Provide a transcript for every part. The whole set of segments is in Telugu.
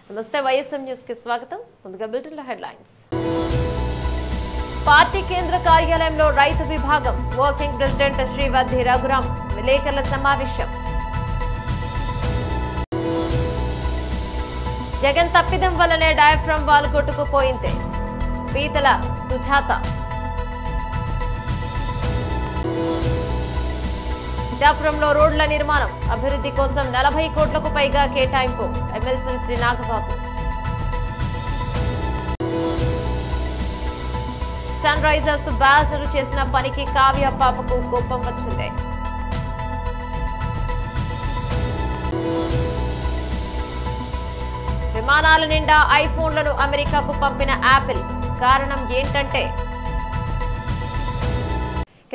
నమస్తే వైఎస్ఎం న్యూస్ కి స్వాగతం. ముందుగా బులెటిన్ లో హెడ్లైన్స్. పార్టీ కేంద్ర కార్యాలయంలో రైతు విభాగం వర్కింగ్ ప్రెసిడెంట్ శ్రీవద్ది రఘురాం విలేకరుల సమావేశం. జగన్ తప్పిదం వల్లనే డయాఫ్రమ్ వాల్ కొట్టుకుపోయింది పీతల సుజాత. పిఠాపురంలో రోడ్ల నిర్మాణం అభివృద్ధి కోసం 40 కోట్లకు పైగా కేటాయింపు MLC Shri Nagababu. Sunrisers బ్యాచరు చేసిన పనికి కావ్య పాపకు కోపం వచ్చింది. విమానాల నిండా ఐఫోన్లను అమెరికాకు పంపిన యాపిల్ కారణం ఏంటంటే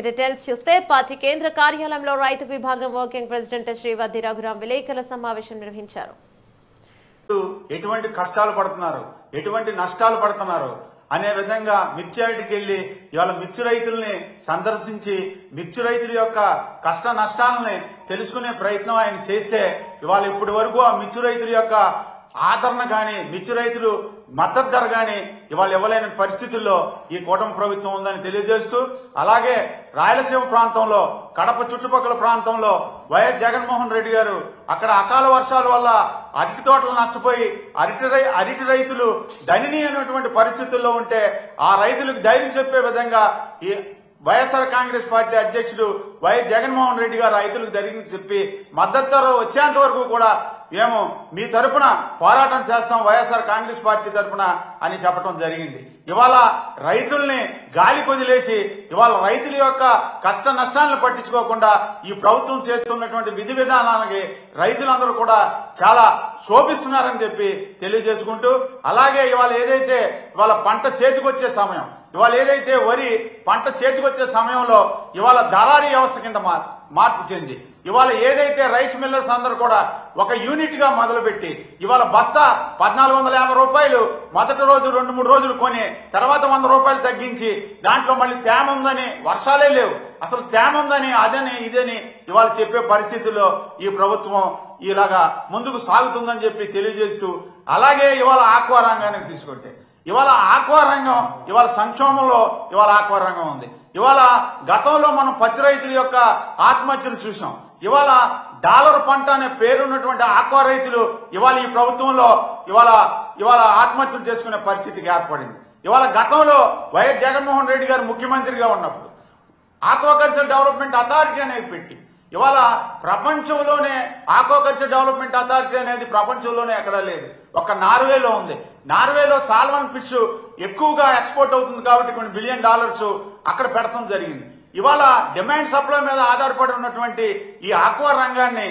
డీటెయిల్స్ చూస్తే పార్టీ కేంద్ర కార్యాలయంలో రైతు విభాగం వర్కింగ్ ప్రెసిడెంట్ శ్రీవద్ది రఘురాం విలేకరుల సమావేశం నిర్వహించారు. ఎటువంటి కష్టాలు పడుతున్నారు, ఎటువంటి నష్టాలు పడుతున్నారు అనే విధంగా మిర్చియాడికి వెళ్లి ఇవాళ మిర్చి రైతుల్ని సందర్శించి మిర్చి రైతుల యొక్క కష్ట నష్టాలని తెలుసుకునే ప్రయత్నం ఆయన చేస్తే ఇవాళ ఇప్పటి వరకు ఆ మిర్చి రైతుల యొక్క ఆదరణ గాని మిర్చి రైతులు మద్దతు ధర గాని ఇవాళ ఇవ్వలేని పరిస్థితుల్లో ఈ కూటమి ప్రభుత్వం ఉందని తెలియజేస్తూ, అలాగే రాయలసీమ ప్రాంతంలో కడప చుట్టుపక్కల ప్రాంతంలో వైఎస్ జగన్మోహన్ రెడ్డి గారు అక్కడ అకాల వర్షాల వల్ల అరటి తోటలు నష్టపోయి అరటి రైతులు దయనీయమైనటువంటి పరిస్థితుల్లో ఉంటే ఆ రైతులకు ధైర్యం చెప్పే విధంగా ఈ వైఎస్ఆర్ కాంగ్రెస్ పార్టీ అధ్యక్షుడు వైఎస్ జగన్మోహన్ రెడ్డి గారు రైతులకు ధైర్యం చెప్పి మద్దతు ధర వచ్చేంత వరకు కూడా మేము మీ తరపున పోరాటం చేస్తాం వైఎస్ఆర్ కాంగ్రెస్ పార్టీ తరపున అని చెప్పడం జరిగింది. ఇవాళ రైతుల్ని గాలి కొదిలేసి ఇవాళ రైతుల యొక్క కష్ట నష్టాలను పట్టించుకోకుండా ఈ ప్రభుత్వం చేస్తున్నటువంటి విధి విధానాలకి రైతులందరూ కూడా చాలా శోభిస్తున్నారని చెప్పి తెలియజేసుకుంటూ, అలాగే ఇవాళ ఏదైతే ఇవాళ పంట చేతికొచ్చే సమయం ఇవాళ ఏదైతే వరి పంట చేతికొచ్చే సమయంలో ఇవాళ దళారీ వ్యవస్థ కింద మార్పు చెంది ఇవాళ ఏదైతే రైస్ మిల్లర్స్ అందరూ కూడా ఒక యూనిట్ గా మొదలుపెట్టి ఇవాళ బస్తా 1450 రూపాయలు మొదటి రోజు 2-3 రోజులు కొని తర్వాత 100 రూపాయలు తగ్గించి దాంట్లో మళ్ళీ తేమ ఉందని, వర్షాలే లేవు అసలు తేమ ఉందని అదని ఇదని ఇవాళ చెప్పే పరిస్థితుల్లో ఈ ప్రభుత్వం ఇలాగా ముందుకు సాగుతుందని చెప్పి తెలియజేస్తూ, అలాగే ఇవాళ ఆక్వా రంగానికి తీసుకుంటే ఇవాళ ఆక్వా రంగం ఇవాళ సంక్షోభంలో ఇవాళ ఆక్వా రంగం ఉంది. ఇవాళ గతంలో మనం పత్తి రైతుల యొక్క ఆత్మహత్యలు చూసాం. ఇవాళ డాలర్ పంట అనే పేరున్నటువంటి ఆక్వా రైతులు ఇవాళ ఈ ప్రభుత్వంలో ఇవాళ ఆత్మహత్యలు చేసుకునే పరిస్థితికి ఏర్పడింది. ఇవాళ గతంలో వైఎస్ జగన్మోహన్ రెడ్డి గారు ముఖ్యమంత్రిగా ఉన్నప్పుడు ఆక్వాకల్చర్ డెవలప్మెంట్ అథారిటీ అనేది పెట్టి ఇవాళ ప్రపంచంలోనే ఆక్వాకల్చర్ డెవలప్మెంట్ అథారిటీ అనేది ప్రపంచంలోనే ఎక్కడా లేదు, ఒక నార్వేలో ఉంది. నార్వేలో సాల్మన్ ఫిష్ ఎక్కువగా ఎక్స్పోర్ట్ అవుతుంది కాబట్టి కొన్ని $1 బిలియన్ అక్కడ పెడతాం జరిగింది. ఇవాళ డిమాండ్ సప్లై మీద ఆధారపడి ఉన్నటువంటి ఈ ఆక్వా రంగాన్ని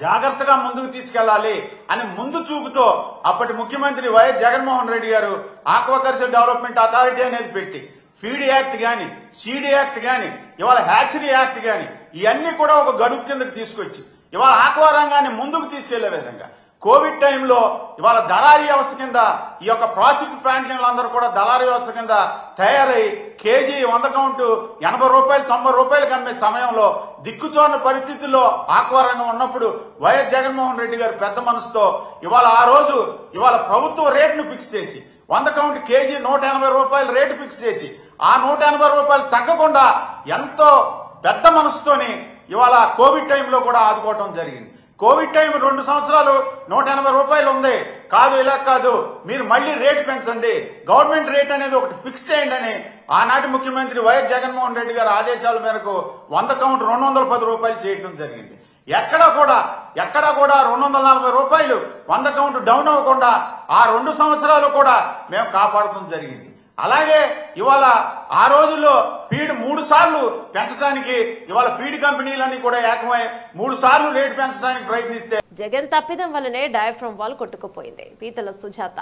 జాగ్రత్తగా ముందుకు తీసుకెళ్లాలి అని ముందు చూపుతో అప్పటి ముఖ్యమంత్రి వైఎస్ జగన్మోహన్ రెడ్డి గారు ఆక్వాకల్చర్ డెవలప్మెంట్ అథారిటీ అనేది పెట్టి ఫీడ్ యాక్ట్ గాని, సీడ్ యాక్ట్ గాని, ఇవాళ హ్యాచరీ యాక్ట్ గాని ఇవన్నీ కూడా ఒక గడుపు కిందకు తీసుకొచ్చి ఇవాళ ఆక్వా రంగాన్ని ముందుకు తీసుకెళ్లే విధంగా కోవిడ్ టైంలో ఇవాళ దళారీ వ్యవస్థ కింద ఈ యొక్క ప్రాసిక్యూట్ ప్లాంట్లందరూ కూడా దళారీ వ్యవస్థ కింద తయారై కేజీ 100 కౌంటు 80 రూపాయలు 90 రూపాయలకు అమ్మే సమయంలో దిక్కుచోని పరిస్థితుల్లో ఆక్వా రంగం ఉన్నప్పుడు వైఎస్ జగన్మోహన్ రెడ్డి గారు పెద్ద మనసుతో ఇవాళ ఆ రోజు ఇవాళ ప్రభుత్వ రేటును ఫిక్స్ చేసి 100 కౌంట్ కేజీ 180 రూపాయలు రేటు ఫిక్స్ చేసి ఆ 180 రూపాయలు తగ్గకుండా ఎంతో పెద్ద మనసుతోని ఇవాళ కోవిడ్ టైంలో కూడా ఆదుకోవడం జరిగింది. కోవిడ్ టైం 2 సంవత్సరాలు 180 రూపాయలు ఉంది కాదు, ఇలా కాదు, మీరు మళ్లీ రేటు పెంచండి, గవర్నమెంట్ రేట్ అనేది ఒకటి ఫిక్స్ చేయండి అని ఆనాటి ముఖ్యమంత్రి వైఎస్ జగన్మోహన్ రెడ్డి గారి ఆదేశాల మేరకు 100 కౌంట్ 210 రూపాయలు చేయడం జరిగింది. ఎక్కడా కూడా 240 రూపాయలు 100 కౌంట్ డౌన్ అవ్వకుండా ఆ 2 సంవత్సరాలు కూడా మేము కాపాడటం జరిగింది. అలాగే ఇవాళ ఆ రోజుల్లో ఫీడ్ 3 సార్లు పెంచడానికి ఇవాళ ఫీడ్ కంపెనీలన్నీ కూడా ఏకమై 3 సార్లు రేటు పెంచడానికి ప్రయత్నిస్తే జగన్ తప్పిదం వల్లనే డయాఫ్రమ్ వాల్ కొట్టుకుపోయింది పీతల సుజాత.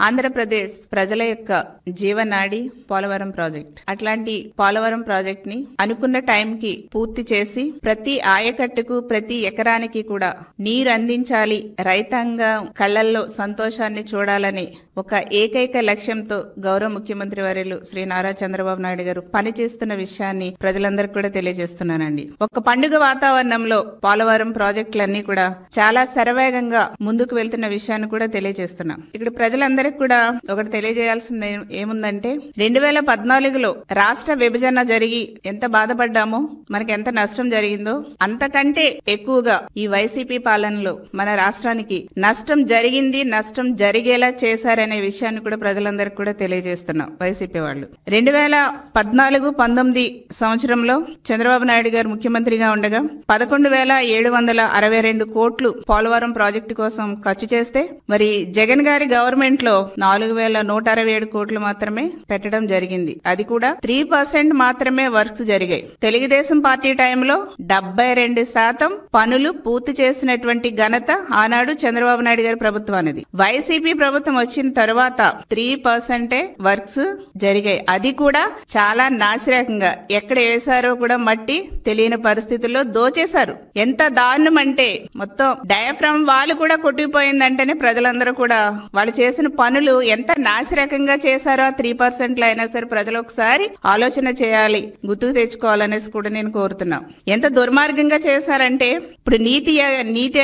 ఆంధ్రప్రదేశ్ ప్రజల యొక్క జీవనాడి పోలవరం ప్రాజెక్ట్. అట్లాంటి పోలవరం ప్రాజెక్ట్ ని అనుకున్న టైంకి పూర్తి చేసి ప్రతి ఆయకట్టుకు ప్రతి ఎకరానికి కూడా నీరు అందించాలి, రైతాంగం కళ్లల్లో సంతోషాన్ని చూడాలని ఒక ఏకైక లక్ష్యంతో గౌరవ ముఖ్యమంత్రి వర్యులు శ్రీ నారా చంద్రబాబు నాయుడు గారు పనిచేస్తున్న విషయాన్ని ప్రజలందరికీ కూడా తెలియజేస్తున్నానండి. ఒక పండుగ వాతావరణంలో పోలవరం ప్రాజెక్టులన్నీ కూడా చాలా శరవేగంగా ముందుకు వెళ్తున్న విషయాన్ని కూడా తెలియజేస్తున్నాం. ఇక్కడ ప్రజలందరికీ కూడా ఒకటి తెలియజేయాల్సింది ఏముందంటే 2014లో రాష్ట్ర విభజన జరిగి ఎంత బాధపడ్డామో, మనకి ఎంత నష్టం జరిగిందో అంతకంటే ఎక్కువగా ఈ వైసీపీ పాలనలో మన రాష్ట్రానికి నష్టం జరిగింది, నష్టం జరిగేలా చేశారనే విషయాన్ని కూడా ప్రజలందరికీ కూడా తెలియజేస్తున్నాం. వైసీపీ వాళ్ళు 2014-19 సంవత్సరంలో చంద్రబాబు నాయుడు గారు ముఖ్యమంత్రిగా ఉండగా 11,762 కోట్లు పోలవరం ప్రాజెక్టు కోసం ఖర్చు చేస్తే, మరి జగన్ గారి గవర్నమెంట్ లో 4,167 కోట్లు మాత్రమే పెట్టడం జరిగింది. అది కూడా 3% మాత్రమే వర్క్స్ జరిగాయి. తెలుగుదేశం పార్టీ టైంలో 72% పనులు పూర్తి చేసినటువంటి ఘనత ఆనాడు చంద్రబాబు నాయుడు గారి ప్రభుత్వానిది. వైసీపీ ప్రభుత్వం వచ్చిన తర్వాత 3% వర్క్స్ జరిగాయి. అది కూడా చాలా నాసిరకంగా ఎక్కడ వేశారో కూడా మట్టి తెలియని పరిస్థితుల్లో దోచేశారు. ఎంత దారుణం అంటే మొత్తం డయాఫ్రామ్ వాళ్ళు కూడా కొట్టిపోయిందంటేనే ప్రజలందరూ కూడా వాళ్ళు చేసిన పనులు ఎంత నాసిరకంగా చేశారో 3% అయినా సరే ప్రజలు ఒకసారి ఆలోచన చేయాలి, గుర్తుకు తెచ్చుకోవాలనేసి కూడా నేను కోరుతున్నా. ఎంత దుర్మార్గంగా చేశారంటే ఇప్పుడు నీతి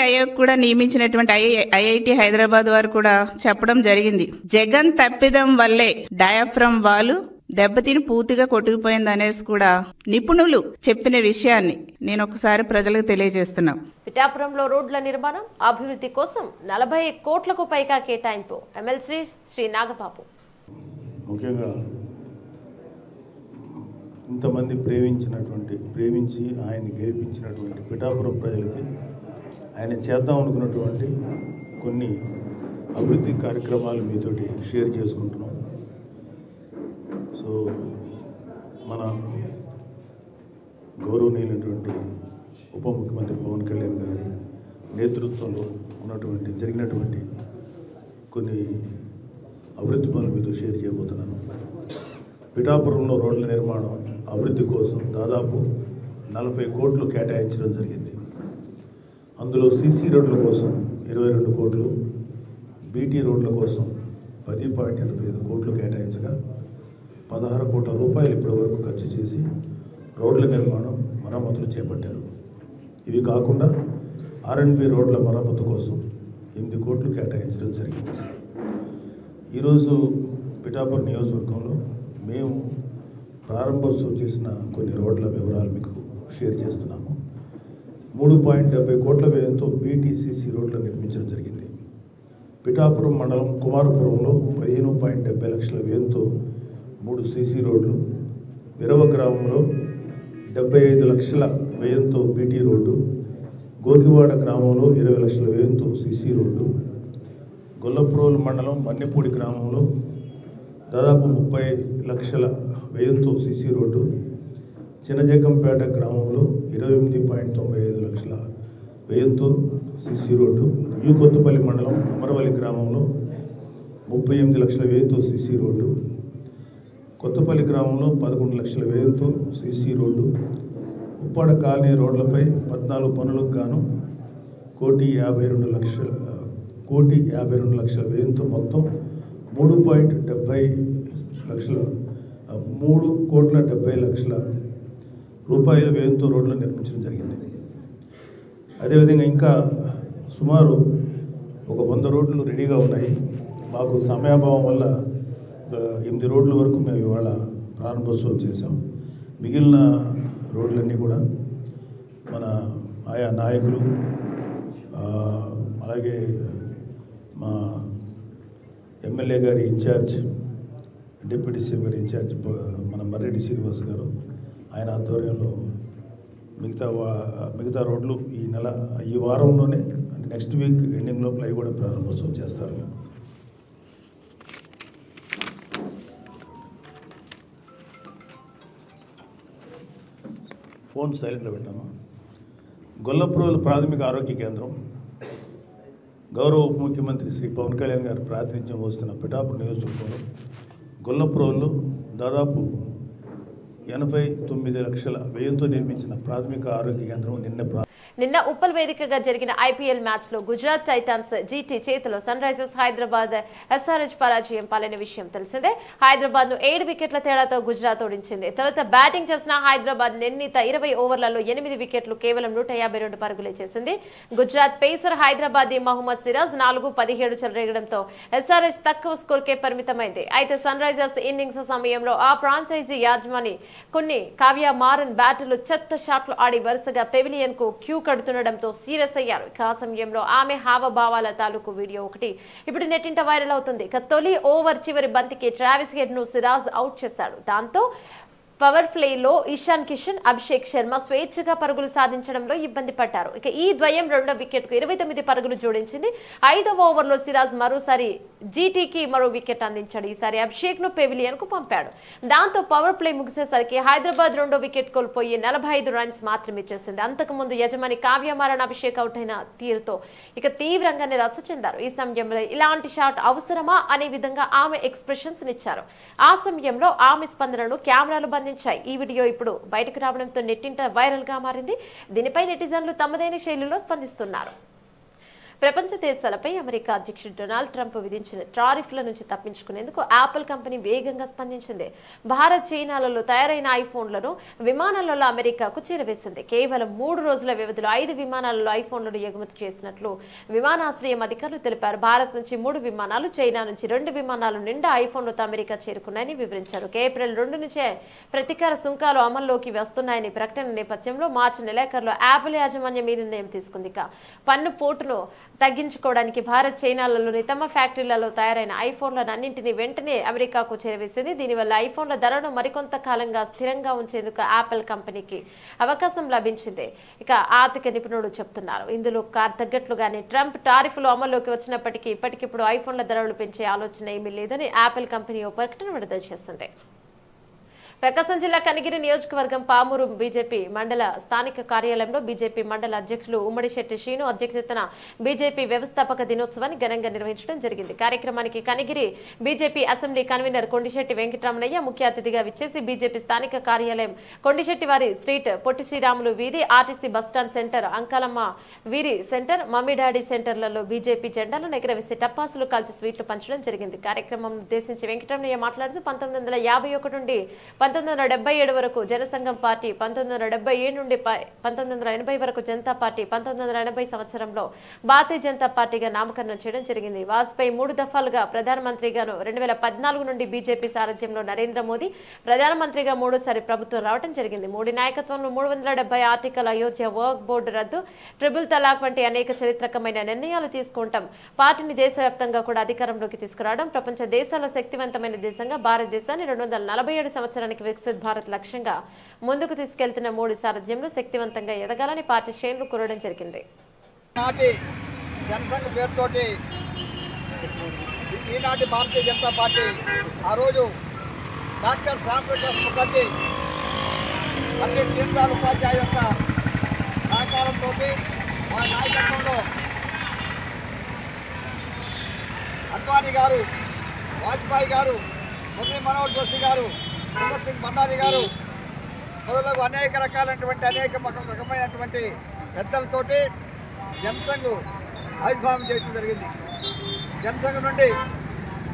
ఆయోగ్ కూడా నియమించినటువంటి ఐఐటి హైదరాబాద్ వారు కూడా చెప్పడం జరిగింది, జగన్ తప్పిదం వల్లే డయాఫ్రామ్ వాళ్ళు దెబ్బతిని పూర్తిగా కొట్టుకుపోయింది అనేసి కూడా నిపుణులు చెప్పిన విషయాన్ని నేను ఒకసారి ప్రజలకు తెలియజేస్తున్నాం. పిఠాపురంలో రోడ్ల నిర్మాణం అభివృద్ధి కోసం 40 కోట్లకు పైగా కేటాయింపు. ఎమ్మెల్సీ శ్రీ నాగబాబు. ముఖ్యంగా ఇంతమంది ప్రేమించి ఆయన్ని గెలిపించినటువంటి పిఠాపురం ప్రజలకి ఆయన చేద్దాం అనుకున్నటువంటి కొన్ని అభివృద్ధి కార్యక్రమాలు మీతోటి షేర్ చేసుకుంటున్నాం. సో మన గౌరవనీయులైనటువంటి ఉప ముఖ్యమంత్రి పవన్ కళ్యాణ్ గారి నేతృత్వంలో జరిగినటువంటి కొన్ని అభివృద్ధి పనులు మీతో షేర్ చేయబోతున్నాను. పిఠాపురంలో రోడ్ల నిర్మాణం అభివృద్ధి కోసం దాదాపు 40 కోట్లు కేటాయించడం జరిగింది. అందులో సీసీ రోడ్ల కోసం 22 కోట్లు, బీటీ రోడ్ల కోసం 10.85 కోట్లు కేటాయించగా 16 కోట్ల రూపాయలు ఇప్పటివరకు ఖర్చు చేసి రోడ్ల నిర్మాణం మరమ్మతులు చేపట్టారు. ఇవి కాకుండా ఆర్ఎండ్బి రోడ్ల మరమ్మతు కోసం 8 కోట్లు కేటాయించడం జరిగింది. ఈరోజు పిఠాపురం నియోజకవర్గంలో మేము ప్రారంభోత్సవం చేసిన కొన్ని రోడ్ల వివరాలు మీకు షేర్ చేస్తున్నాము. 3.70 కోట్ల వ్యయంతో బీటీసీసీ రోడ్లు నిర్మించడం జరిగింది. పిఠాపురం మండలం కుమారపురంలో 15.70 లక్షల వ్యయంతో 3 సీసీ రోడ్లు, విరవ గ్రామంలో 75 లక్షల వ్యయంతో బీటీ రోడ్డు, గోకివాడ గ్రామంలో 20 లక్షల వ్యయంతో సీసీ రోడ్డు, గొల్లప్రోలు మండలం మన్నెపూడి గ్రామంలో దాదాపు 30 లక్షల వ్యయంతో సీసీ రోడ్డు, చిన్నజగ్గంపేట గ్రామంలో 28.95 లక్షల వ్యయంతో సీసీ రోడ్డు, కొత్తపల్లి మండలం అమరవల్లి గ్రామంలో 38 లక్షల వ్యయంతో సీసీ రోడ్డు, కొత్తపల్లి గ్రామంలో 11 లక్షల వ్యయంతో సీసీ రోడ్డు, ఉప్పాడ కాలనీ రోడ్లపై 14 పనులకు గాను 1,52 లక్షల వ్యయంతో మొత్తం 3,70 లక్షల రూపాయల వ్యయంతో రోడ్లను నిర్మించడం జరిగింది. అదేవిధంగా ఇంకా సుమారు ఒక 100 రోడ్లు రెడీగా ఉన్నాయి. మాకు సమయాభావం వల్ల 8 రోడ్ల వరకు మేము ఇవాళ ప్రారంభోత్సవం చేసాం. మిగిలిన రోడ్లన్నీ కూడా మన ఆయా నాయకులు, అలాగే మా ఎమ్మెల్యే గారి ఇన్ఛార్జ్, డిప్యూటీ సీఎం గారి ఇన్ఛార్జ్ మన మర్రెడ్డి శ్రీనివాస్ గారు, ఆయన ఆధ్వర్యంలో మిగతా రోడ్లు ఈ వారంలోనే, నెక్స్ట్ వీక్ ఎండింగ్ లోపల అవి కూడా ప్రారంభోత్సవం చేస్తారు. ఫోన్ సైలెంట్లో పెట్టాము. గొల్లప్రోలు ప్రాథమిక ఆరోగ్య కేంద్రం గౌరవ ఉప ముఖ్యమంత్రి శ్రీ పవన్ కళ్యాణ్ గారు ప్రాతినిధ్యం వస్తున్న పిఠాపురం నియోజకవర్గంలో గొల్లప్రోల్లో దాదాపు 89 లక్షల వ్యయంతో నిర్మించిన ప్రాథమిక ఆరోగ్య కేంద్రం నిన్న ఉప్పల్ వేదికగా జరిగిన ఐపీఎల్ మ్యాచ్ లో గుజరాత్ టైటాన్స్ జీటీ చేతిలో సన్ రైజర్స్ హైదరాబాద్ ఎస్ఆర్హెచ్ పరాజయం పాలైన విషయం తెలిసిందే. హైదరాబాద్ ను 7 వికెట్ల తేడాతో గుజరాత్ ఓడించింది. తర్వాత బ్యాటింగ్ చేసిన హైదరాబాద్ నిర్ణీత 20 ఓవర్లలో 8 వికెట్లు కేవలం 152 పరుగులే చేసింది. గుజరాత్ పేసర్ హైదరాబాదీ మహమ్మద్ సిరాజ్ 4-17 చెలరేగడంతో ఎస్ఆర్హెచ్ తక్కువ స్కోర్కే పరిమితమైంది. అయితే సన్ రైజర్స్ ఇన్నింగ్స్ సమయంలో ఆ ఫ్రాంచైజీ యాజమాని కొన్ని కావ్య మారన్ బ్యాటర్లు చెత్త షాట్లు ఆడి వరుసగా పెవిలియన్ కు క్యూ కడుతుండడంతో సీరియస్ అయ్యారు. ఆ సమయంలో ఆమె హావభావాల తాలూకు వీడియో ఒకటి ఇప్పుడు నెట్టింట వైరల్ అవుతుంది. తొలి ఓవర్ చివరి బంతికి ట్రావిస్ హెడ్ ను సిరాజ్ అవుట్ చేశాడు. దాంతో పవర్ ప్లేలో ఇషాన్ కిషన్, అభిషేక్ శర్మ స్వేచ్ఛగా పరుగులు సాధించడంలో ఇబ్బంది పడ్డారు. ఇక ఈ ద్వయం రెండో వికెట్ కు 29 పరుగులు జోడించింది. 5వ ఓవర్లో సిరాజ్ మరోసారి జీటీకి మరో వికెట్ అందించాడు. ఈసారి అభిషేక్ ను పెవిలియన్ కు పంపాడు. దాంతో పవర్ ప్లే ముగిసేసరికి హైదరాబాద్ రెండో వికెట్ కోల్పోయి 45 రన్స్ మాత్రమే చేసింది. అంతకుముందు యజమాని కావ్యమారన్ అభిషేక్ అవుట్ అయిన తీరుతో ఇక తీవ్రంగా నిరాశ చెందారు. ఈ సమయంలో ఇలాంటి షాట్ అవసరమా అనే విధంగా ఆమె ఎక్స్ప్రెషన్స్ ఇచ్చారు. ఆ సమయంలో ఆమె స్పందనను కెమెరాలు బంధించాయి. ఈ వీడియో ఇప్పుడు బయటకు రావడంతో నెట్టింట వైరల్ గా మారింది. దీనిపై నెటిజన్లు తమదైన శైలిలో స్పందిస్తున్నారు. ప్రపంచ దేశాలపై అమెరికా అధ్యక్షుడు డొనాల్డ్ ట్రంప్ విధించిన టారిఫ్ల నుంచి తప్పించుకునేందుకు యాపిల్ కంపెనీ వేగంగా స్పందించింది. భారత్, చైనాలలో తయారైన ఐఫోన్లను విమానాలలో అమెరికాకు చేరవేసింది. కేవలం 3 రోజుల వ్యవధిలో 5 విమానాలలో ఐఫోన్లను ఎగుమతి చేసినట్లు విమానాశ్రయం అధికారులు తెలిపారు. భారత్ నుంచి 3 విమానాలు, చైనా నుంచి 2 విమానాలు నిండా ఐఫోన్లతో అమెరికా చేరుకున్నాయని వివరించారు. ఏప్రిల్ 2 నుంచే ప్రతీకార సుంకాలు అమల్లోకి వస్తున్నాయని ప్రకటన నేపథ్యంలో మార్చి నెలాఖరులో యాపిల్ యాజమాన్యం ఈ నిర్ణయం తీసుకుంది. పన్ను పోటును తగ్గించుకోవడానికి భారత్, చైనాలలోని తమ ఫ్యాక్టరీలలో తయారైన ఐఫోన్లను అన్నింటినీ వెంటనే అమెరికాకు చేరవేసింది. దీనివల్ల ఐఫోన్ల ధరను మరికొంత కాలంగా స్థిరంగా ఉంచేందుకు యాపిల్ కంపెనీకి అవకాశం లభించింది. ఇక ఆర్థిక నిపుణులు చెప్తున్నారు. ఇందులో తగ్గట్లుగానే ట్రంప్ టారిఫ్లు అమల్లోకి వచ్చినప్పటికీ ఇప్పటికిప్పుడు ఐఫోన్ల ధరలు పెంచే ఆలోచన ఏమీ లేదని యాపిల్ కంపెనీ ఓ ప్రకటన విడుదల చేసింది. ప్రకాశం జిల్లా కనిగిరి నియోజకవర్గం పామూరు బీజేపీ మండల స్థానిక కార్యాలయంలో బీజేపీ మండల అధ్యక్షులు ఉమ్మడిశెట్టి శ్రీను అధ్యక్షతన బీజేపీ వ్యవస్థాపక దినోత్సవాన్ని ఘనంగా నిర్వహించడం జరిగింది. కార్యక్రమానికి Kanigiri BJP assembly convener Kondisetti Venkataramanaiah ముఖ్య అతిథిగా విచ్చేసి బీజేపీ స్థానిక కార్యాలయం, కొండిశెట్టి వారి స్ట్రీట్, పొట్టి శ్రీరాములు వీధి, ఆర్టీసీ బస్టాండ్ సెంటర్, అంకాలమ్మ వీరి సెంటర్, మమ్మీడాడీ సెంటర్లలో బీజేపీ జెండాలను ఎగరవేసి టపాసులు కాల్చి స్వీట్లు పంచడం జరిగింది. కార్యక్రమం ఉద్దేశించి వెంకటరమణయ్య మాట్లాడుతూ 1951 నుండి 1977 వరకు జనసంఘం పార్టీ, 1977 నుండి 1980 వరకు జనతా పార్టీ, 1980 సంవత్సరంలో భారతీయ జనతా పార్టీగా నామకరణం చేయడం జరిగింది. వాజ్పేయి 3 దఫాలుగా ప్రధానమంత్రిగాను 2014 నుండి బీజేపీ సారథ్యంలో నరేంద్ర మోదీ ప్రధానమంత్రిగా 3సారి ప్రభుత్వం రావడం జరిగింది. మోడీ నాయకత్వంలో 370 ఆర్టికల్, అయోధ్య, వర్క్ బోర్డు రద్దు, ట్రిపుల్ తలాక్ వంటి అనేక చరిత్రకమైన నిర్ణయాలు తీసుకుంటాం. పార్టీని దేశవ్యాప్తంగా కూడా అధికారంలోకి తీసుకురావడం, ప్రపంచ దేశాల శక్తివంతమైన దేశంగా భారతదేశాన్ని 247 సంవత్సరానికి వికసిత్ భారత్ లక్ష్యంగా ముందుకు తీసుకెళ్తున్న మోడీ సారథ్యంలో శక్తివంతంగా ఎదగాలని పార్టీ శ్రేణులు కోరడం జరిగింది. జనసంఘ పేరుతోటి ఈనాటి భారతీయ జనతా పార్టీ ఆ రోజు డాక్టర్ శ్యామప్రసాద్ ముఖర్జీ, పండిట్ దీన్ దయాళ్ ఉపాధ్యాయ యొక్క సహకారంతో మా నాయకత్వంలో అద్వానీ గారు, వాజ్పేయి గారు, మురళీ మనోహర్ జోషి గారు, సుందర్ సింగ్ భండారీ గారు మొదలగు అనేక రకమైనటువంటి పెద్దలతోటి జనసంఘ్ ఆవిర్భావం చేయడం జరిగింది. జనసంఘ్ నుండి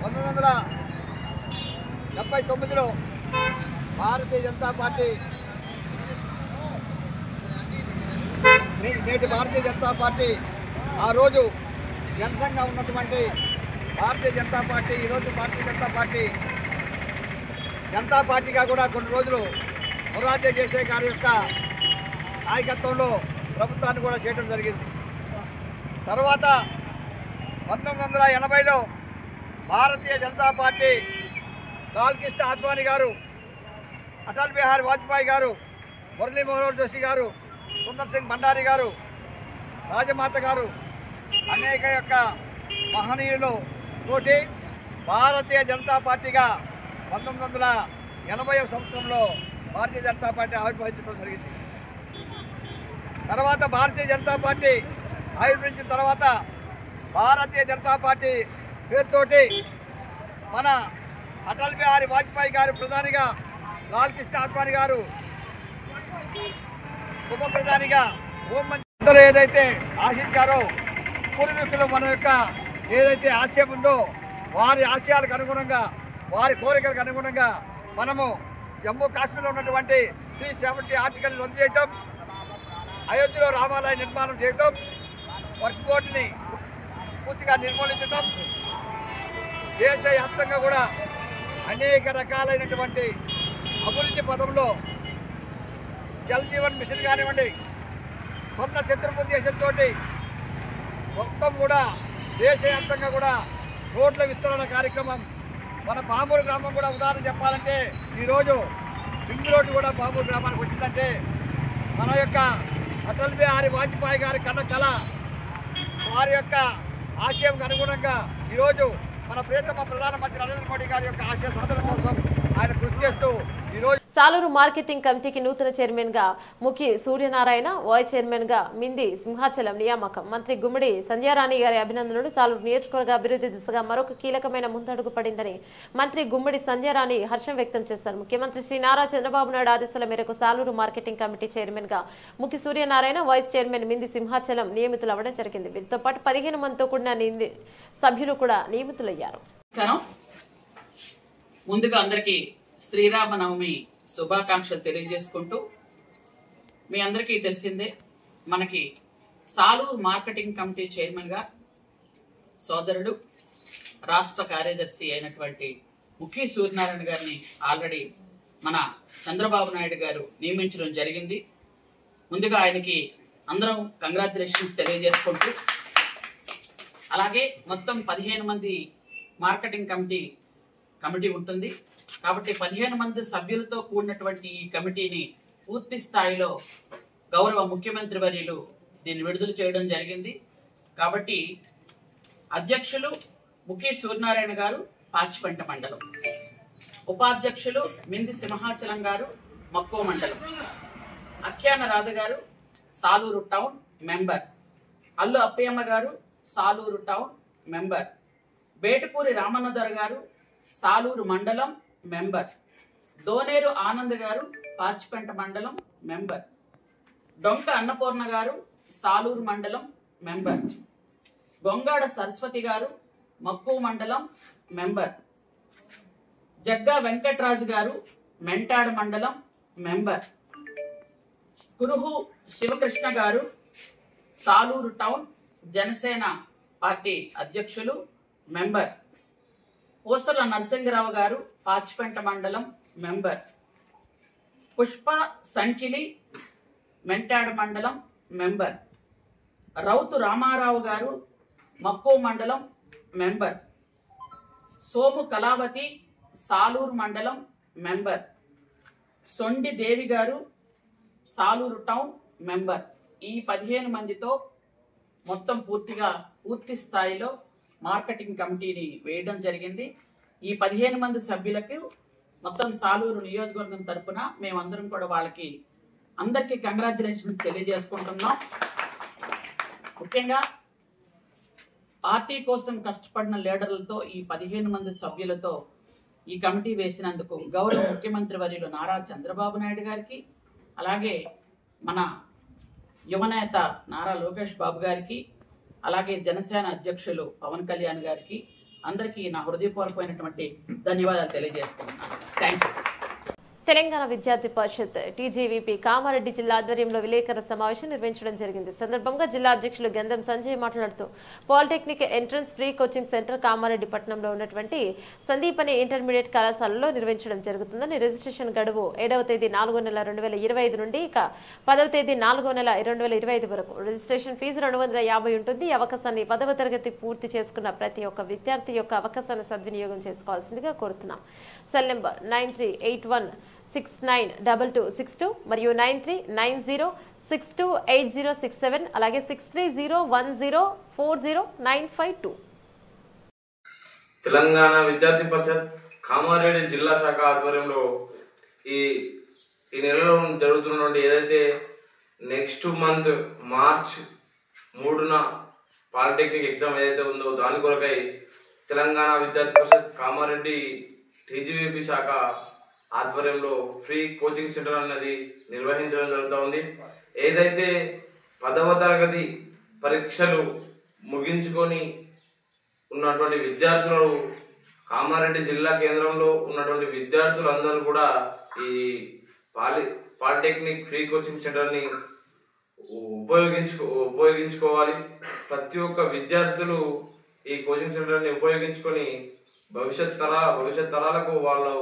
1979లో భారతీయ జనతా పార్టీ, నేటి భారతీయ జనతా పార్టీ, ఆ రోజు జనసంఘం ఉన్నటువంటి భారతీయ జనతా పార్టీ ఈరోజు భారతీయ జనతా పార్టీగా కూడా కొన్ని రోజులు మొరార్జీ దేశాయ్ గారి యొక్క నాయకత్వంలో ప్రభుత్వాన్ని కూడా చేయడం జరిగింది. తర్వాత 1980లో భారతీయ జనతా పార్టీ లాల్ కృష్ణ అద్వానీ గారు, అటల్ బిహారీ వాజ్పేయి గారు, మురళీ మనోహర్ జోషి గారు, సుందర్ సింగ్ భండారీ గారు, రాజమాత గారు అనేక యొక్క మహనీయులు తోటి భారతీయ జనతా పార్టీగా 1980వ సంవత్సరంలో భారతీయ జనతా పార్టీ ఆవిర్భవించడం జరిగింది. తర్వాత భారతీయ జనతా పార్టీ ఆవిర్భవించిన తర్వాత భారతీయ జనతా పార్టీ పేరుతోటి మన అటల్ బిహారీ వాజ్పేయి గారు ప్రధానిగా, లాల్ కృష్ణ అద్వానీ గారు ఉప ప్రధానిగా, హోంమంత్రి ఏదైతే ఆశించారో పూర్వీకులు మన యొక్క ఏదైతే ఆశయం ఉందో వారి ఆశయాలకు అనుగుణంగా, వారి కోరికలకు అనుగుణంగా మనము జమ్మూ కాశ్మీర్లో ఉన్నటువంటి 370 ఆర్టికల్ రద్దు చేయటం, అయోధ్యలో రామాలయ నిర్మాణం చేయటం, వర్క్ బోర్డుని పూర్తిగా నిర్మూలించటం, దేశవ్యాప్తంగా కూడా అనేక రకాలైనటువంటి అభివృద్ధి పదంలో జల్ జీవన్ మిషన్ కానివ్వండి, స్వర్ణ చతుర్భుజ దేశంతో మొత్తం కూడా దేశవ్యాప్తంగా కూడా రోడ్ల విస్తరణ కార్యక్రమం. మన పామూరు గ్రామం కూడా ఉదాహరణ చెప్పాలంటే ఈరోజు రింగ్ రోడ్డు కూడా పామూరు గ్రామానికి వచ్చిందంటే మన యొక్క అటల్ బిహారీ వాజ్పేయి గారి కళ, వారి యొక్క ఆశయంకు అనుగుణంగా ఈరోజు మన ప్రియతమ ప్రధానమంత్రి నరేంద్ర మోడీ గారి యొక్క ఆశయ సాధన కోసం ఆయన కృషి చేస్తూ ఈరోజు సాలూరు మార్కెటింగ్ కమిటీకి నూతన చైర్మన్ గా ముఖి సూర్యనారాయణ, వైస్ చైర్మన్ గా మింది సింహాచలం నియామకం. మంత్రి గుమ్మడి సంధ్యారాణి గారి అభినందనలు. సాలూరు నియోజకవర్గ అభివృద్ధి దిశగా మరొక కీలకమైన ముందడుగు పడిందని మంత్రి గుమ్మడి సంధ్యారాణి హర్షం వ్యక్తం చేశారు. ముఖ్యమంత్రి శ్రీ నారా చంద్రబాబు నాయుడు ఆదేశాల మేరకు సాలూరు మార్కెటింగ్ కమిటీ చైర్మన్ గా ముఖి సూర్యనారాయణ, వైస్ చైర్మన్ మింది సింహాచలం నియమితులవ్వడం జరిగింది. వీరితో పాటు 15 మందితో కూడిన సభ్యులు కూడా నియమితులయ్యారు. ముందుగా అందరికీ శ్రీరామనవమి శుభాకాంక్షలు తెలియజేసుకుంటూ, మీ అందరికీ తెలిసిందే మనకి సాలూరు మార్కెటింగ్ కమిటీ చైర్మన్ గా సోదరుడు రాష్ట్ర కార్యదర్శి అయినటువంటి ముఖి సూర్యనారాయణ గారిని ఆల్రెడీ మన చంద్రబాబు నాయుడు గారు నియమించడం జరిగింది. ముందుగా ఆయనకి అందరం కంగ్రాచులేషన్స్ తెలియజేసుకుంటూ, అలాగే మొత్తం 15 మంది మార్కెటింగ్ కమిటీ ఉంటుంది కాబట్టి 15 మంది సభ్యులతో కూడినటువంటి ఈ కమిటీని పూర్తి స్థాయిలో గౌరవ ముఖ్యమంత్రి వర్యులు దీన్ని విడుదల చేయడం జరిగింది. కాబట్టి అధ్యక్షులు ముఖి సూర్యనారాయణ గారు పాచిపెంట మండలం, ఉపాధ్యక్షులు మింది సింహాచలం గారు మక్కువ మండలం, అఖ్యాన రాధ గారు సాలూరు టౌన్ మెంబర్, అల్లు అప్పయ్యమ్మ గారు సాలూరు టౌన్ మెంబర్, బేటుపూరి రామన్నదొర గారు సాలూరు మండలం మెంబర్, దోనేరు ఆనంద్ గారు పాచిపెంట మండలం మెంబర్, డొంక అన్నపూర్ణ గారు సాలూరు మండలం మెంబర్, గొంగాడ సరస్వతి గారు మక్కువ మండలం మెంబర్, జగ్గా వెంకట్రాజు గారు మెంటాడు మండలం మెంబర్, కురుహు శివకృష్ణ గారు సాలూరు టౌన్ జనసేన పార్టీ అధ్యక్షులు మెంబర్, పోసర్ల నరసింగరావు గారు పాచిపెంట మండలం మెంబర్, పుష్ప సంకిలి మెంటాడు మండలం మెంబర్, రౌతు రామారావు గారు మక్కువ మండలం మెంబర్, సోము కళావతి సాలూరు మండలం మెంబర్, సొండి దేవి గారు సాలూరు టౌన్ మెంబర్. ఈ 15 మందితో మొత్తం పూర్తి స్థాయిలో మార్కెటింగ్ కమిటీని వేయడం జరిగింది. ఈ 15 మంది సభ్యులకు మొత్తం సాలూరు నియోజకవర్గం తరపున మేమందరం కూడా వాళ్ళకి అందరికీ కంగ్రాచులేషన్స్ తెలియజేసుకుంటున్నాం. ముఖ్యంగా పార్టీ కోసం కష్టపడిన లీడర్లతో ఈ 15 మంది సభ్యులతో ఈ కమిటీ వేసినందుకు గౌరవ ముఖ్యమంత్రి వర్యులు నారా చంద్రబాబు నాయుడు గారికి, అలాగే మన యువనేత నారా లోకేష్ బాబు గారికి, అలాగే జనసేన అధ్యక్షులు పవన్ కళ్యాణ్ గారికి అందరికీ నా హృదయపూర్వకమైనటువంటి ధన్యవాదాలు తెలియజేసుకుంటున్నాను. Thank you. తెలంగాణ విద్యార్థి పరిషత్ టీజీవీపీ కామారెడ్డి జిల్లా ఆధ్వర్యంలో విలేకరుల సమావేశం నిర్వహించడం జరిగింది. సందర్భంగా జిల్లా అధ్యక్షులు గంధం సంజయ్ మాట్లాడుతూ polytechnic entrance free coaching centre Kamareddy పట్టణంలో ఉన్నటువంటి సందీపని ఇంటర్మీడియట్ కళాశాలలో నిర్వహించడం జరుగుతుందని, రిజిస్ట్రేషన్ గడువు 7వ తేదీ 4వ నెల 2025 నుండి ఇక 10వ తేదీ 4వ నెల 2025 వరకు. రిజిస్ట్రేషన్ ఫీజు 250 ఉంటుంది. ఈ అవకాశాన్ని 10వ తరగతి పూర్తి చేసుకున్న ప్రతి ఒక్క విద్యార్థి యొక్క అవకాశాన్ని సద్వినియోగం చేసుకోవాల్సిందిగా కోరుతున్నాం. సెల్ నెంబర్ 9381692262 మరియు 9390628067 అలాగే 6301040952. తెలంగాణ విద్యార్థి పరిషత్ కామారెడ్డి జిల్లా శాఖ ఆధ్వర్యంలో ఈ నెలలో జరుగుతున్నటువంటి ఏదైతే నెక్స్ట్ మంత్ మార్చ్ 3న పాలిటెక్నిక్ ఎగ్జామ్ ఏదైతే ఉందో దాని కొరకై తెలంగాణ విద్యార్థి పరిషత్ కామారెడ్డి టీజీవీపీ శాఖ ఆధ్వర్యంలో ఫ్రీ కోచింగ్ సెంటర్ అనేది నిర్వహించడం జరుగుతూ ఉంది. ఏదైతే 10వ తరగతి పరీక్షలు ముగించుకొని ఉన్నటువంటి విద్యార్థులు కామారెడ్డి జిల్లా కేంద్రంలో ఉన్నటువంటి విద్యార్థులందరూ కూడా ఈ పాలిటెక్నిక్ ఫ్రీ కోచింగ్ సెంటర్ని ఉపయోగించుకోవాలి. ప్రతి ఒక్క విద్యార్థులు ఈ కోచింగ్ సెంటర్ని ఉపయోగించుకొని భవిష్యత్ తరాలకు వాళ్ళు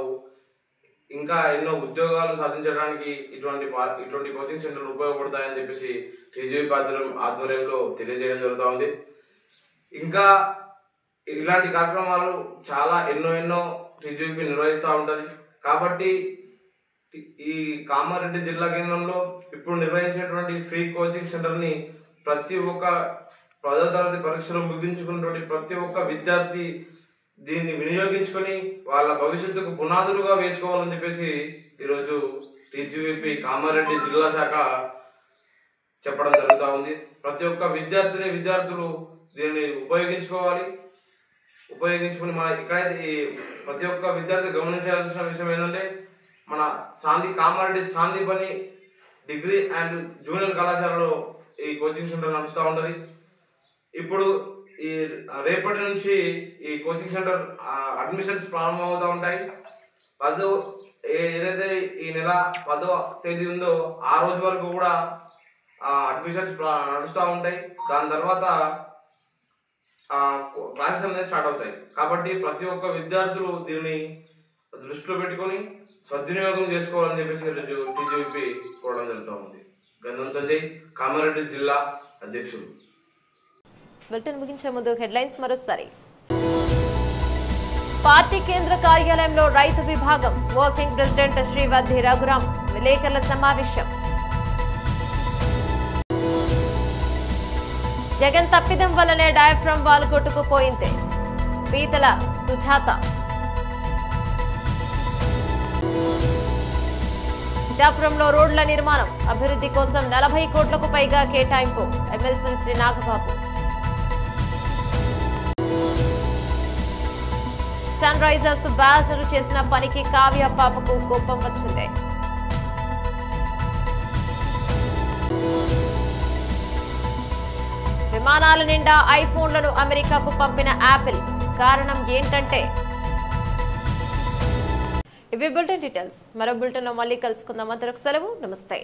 ఇంకా ఎన్నో ఉద్యోగాలు సాధించడానికి ఇటువంటి కోచింగ్ సెంటర్లు ఉపయోగపడతాయని చెప్పేసి టీజీవీపీ ఆధ్వర్యంలో తెలియజేయడం జరుగుతూ ఉంది. ఇంకా ఇలాంటి కార్యక్రమాలు చాలా ఎన్నో టీజీవీపీ నిర్వహిస్తూ ఉంటుంది. కాబట్టి ఈ కామారెడ్డి జిల్లా కేంద్రంలో ఇప్పుడు నిర్వహించినటువంటి ఫ్రీ కోచింగ్ సెంటర్ని ప్రతి ఒక్క 10వ తరగతి పరీక్షలు ముగించుకున్నటువంటి ప్రతి ఒక్క విద్యార్థి దీన్ని వినియోగించుకొని వాళ్ళ భవిష్యత్తుకు పునాదులుగా వేసుకోవాలని చెప్పేసి ఈరోజు టీజీవీపీ కామారెడ్డి జిల్లా శాఖ చెప్పడం జరుగుతూ ఉంది. ప్రతి ఒక్క విద్యార్థులు దీన్ని ఉపయోగించుకొని మన ఇక్కడైతే ప్రతి ఒక్క విద్యార్థి గమనించాల్సిన విషయం ఏంటంటే మన Kamareddy Sandipani degree and junior కళాశాలలో ఈ కోచింగ్ సెంటర్ నడుస్తూ ఉంటుంది. ఇప్పుడు ఈ రేపటి నుంచి ఈ కోచింగ్ సెంటర్ అడ్మిషన్స్ ప్రారంభమవుతూ ఉంటాయి. ఏదైతే ఈ నెల 10వ తేదీ ఉందో ఆ రోజు వరకు కూడా అడ్మిషన్స్ నడుస్తూ ఉంటాయి. దాని తర్వాత క్లాసెస్ అనేది స్టార్ట్ అవుతాయి. కాబట్టి ప్రతి ఒక్క విద్యార్థులు దీన్ని దృష్టిలో పెట్టుకొని సద్వినియోగం చేసుకోవాలని చెప్పేసి ఈరోజు టీజీవీపీ కోవడం జరుగుతూ ఉంది. గంధం సంజయ్, కామారెడ్డి జిల్లా అధ్యక్షుడు. బులెటిన్ ముగించే ముందు హెడ్లైన్స్ మరోసారి. పార్టీ కేంద్ర కార్యాలయంలో రైతు విభాగం వర్కింగ్ ప్రెసిడెంట్ శ్రీవద్ది రఘురాం విలేకరుల సమావేశం. జగన్ తప్పిదం వల్లనే డయాఫ్రమ్ వాల్ కొట్టుకుపోయింది పీతల సుజాత. పిఠాపురంలో రోడ్ల నిర్మాణం అభివృద్ధి కోసం 40 కోట్లకు పైగా కేటాయింపు MLC Shri Nagababu. Sunrisers బ్యాచర్ చేసిన పనికి కావ్య పాపకు కోపం వచ్చింది. విమానాల నిండా ఐఫోన్లను అమెరికాకు పంపిన యాపిల్ కారణం ఏంటంటే ఇవి బులెటిన్ డీటెయిల్స్. మరో బులెటిన్లో మళ్ళీ కలుసుకుందాం. అంతవరకు సెలవు. నమస్తే.